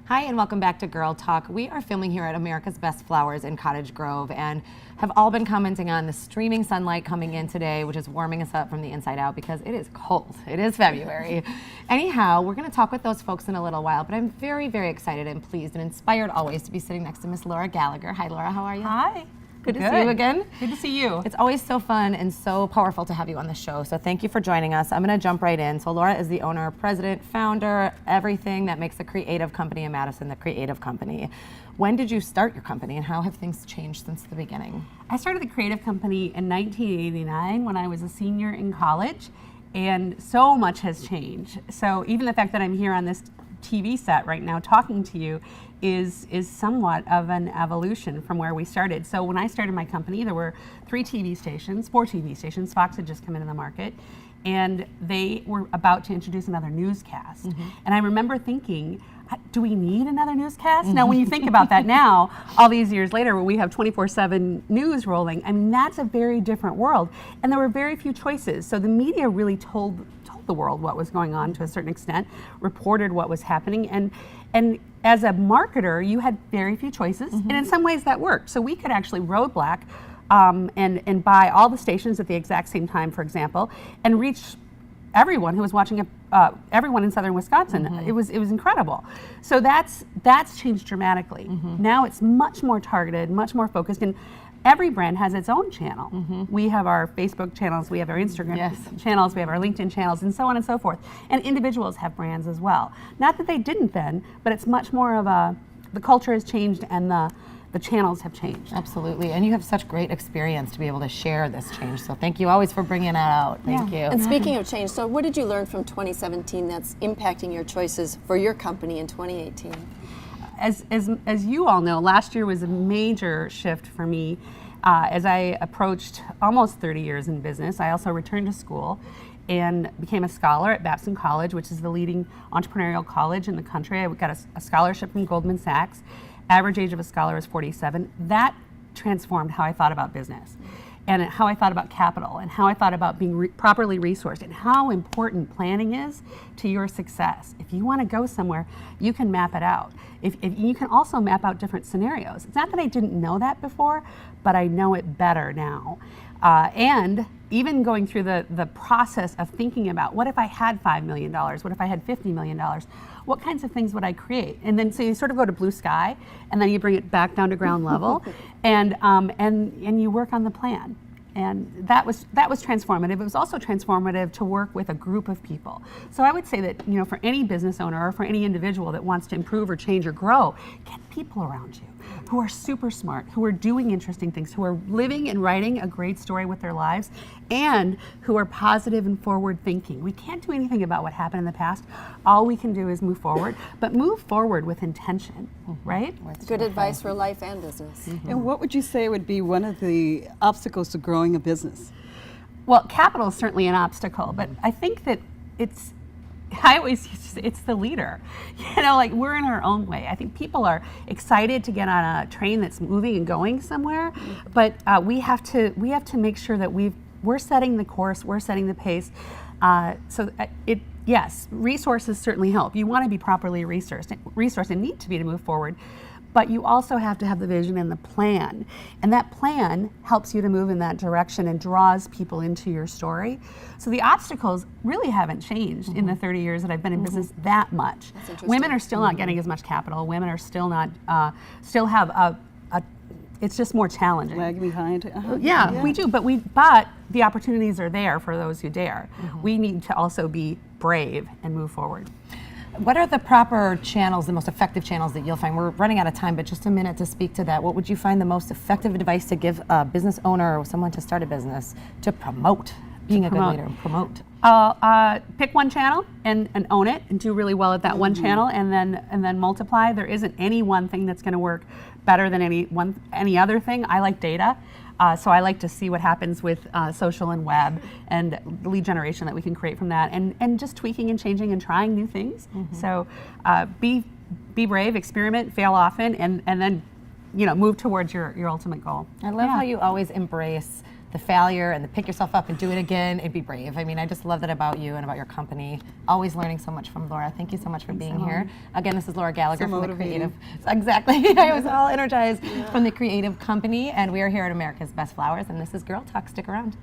Hi, and welcome back to Girl Talk. We are filming here at America's Best Flowers in Cottage Grove and have all been commenting on the streaming sunlight coming in today, which is warming us up from the inside out because it is cold. It is February. Anyhow, we're going to talk with those folks in a little while, but I'm very, very excited and pleased and inspired always to be sitting next to Miss Laura Gallagher. Hi, Laura. How are you? Hi. Good to see you again. Good to see you. It's always so fun and so powerful to have you on the show, so thank you for joining us. I'm going to jump right in. So Laura is the owner, president, founder, everything that makes the creative company in Madison the creative company. When did you start your company and how have things changed since the beginning? I started the creative company in 1989 when I was a senior in college, and so much has changed. So even the fact that I'm here on this TV set right now talking to you is somewhat of an evolution from where we started. So when I started my company, there were 4 TV stations. Fox had just come into the market, and they were about to introduce another newscast. And I remember thinking, do we need another newscast? Now, when you think about that now, all these years later, where we have 24/7 news rolling, I mean, that's a very different world. And there were very few choices. So the media really told the world what was going on to a certain extent, reported what was happening, and as a marketer, you had very few choices, and in some ways that worked. So we could actually roadblock and buy all the stations at the exact same time, for example, and reach everyone who was watching everyone in southern Wisconsin. It was incredible. So that's changed dramatically. Now it's much more targeted, much more focused, and every brand has its own channel. We have our Facebook channels, we have our Instagram channels, we have our LinkedIn channels, and so on and so forth. And individuals have brands as well. Not that they didn't then, but it's much more of the culture has changed and the channels have changed. Absolutely, and you have such great experience to be able to share this change, so thank you always for bringing that out. Thank you. And speaking of change, so what did you learn from 2017 that's impacting your choices for your company in 2018? As you all know, last year was a major shift for me. As I approached almost 30 years in business, I also returned to school and became a scholar at Babson College, which is the leading entrepreneurial college in the country. I got a scholarship from Goldman Sachs. Average age of a scholar is 47. That transformed how I thought about business and how I thought about capital and how I thought about being properly resourced and how important planning is to your success. If you want to go somewhere, you can map it out. If you can also map out different scenarios. It's not that I didn't know that before, but I know it better now. And even going through the process of thinking about, what if I had $5 million? What if I had $50 million? What kinds of things would I create? And then so you sort of go to blue sky, and then you bring it back down to ground level, and you work on the plan. And that was transformative. It was also transformative to work with a group of people. So I would say that, for any business owner or for any individual that wants to improve or change or grow, get people around you who are super smart, who are doing interesting things, who are living and writing a great story with their lives, and who are positive and forward thinking. We can't do anything about what happened in the past. All we can do is move forward, but move forward with intention, right? Good advice for life and business. And what would you say would be one of the obstacles to growing a business? Well, capital is certainly an obstacle, but I think that it's the leader. Like, we're in our own way. I think people are excited to get on a train that's moving and going somewhere, but we have to make sure that we're setting the course, we're setting the pace. Yes, resources certainly help. You want to be properly resourced and need to be to move forward. But you also have to have the vision and the plan. And that plan helps you to move in that direction and draws people into your story. So the obstacles really haven't changed in the 30 years that I've been in business that much. Women are still not getting as much capital. Women are still not, still have it's just more challenging. Lag behind. Yeah, we do, but the opportunities are there for those who dare. We need to also be brave and move forward. What are the proper channels, the most effective channels that you'll find? We're running out of time, but just a minute to speak to that. What would you find the most effective advice to give a business owner or someone to start a business to promote? Being a good leader, promote. Pick one channel and own it and do really well at that one channel, and then multiply. There isn't any one thing that's going to work better than any other thing. I like data. So I like to see what happens with social and web and the lead generation that we can create from that, and just tweaking and changing and trying new things. So be brave, experiment, fail often, and then move towards your ultimate goal. I love how you always embrace the failure and the pick yourself up and do it again and be brave. I mean, I just love that about you and about your company. Always learning so much from Laura. Thank you so much for being here. Again, this is Laura Gallagher from the Creative. Exactly. I was all energized from the Creative Company, and we are here at America's Best Flowers, and this is Girl Talk. Stick around.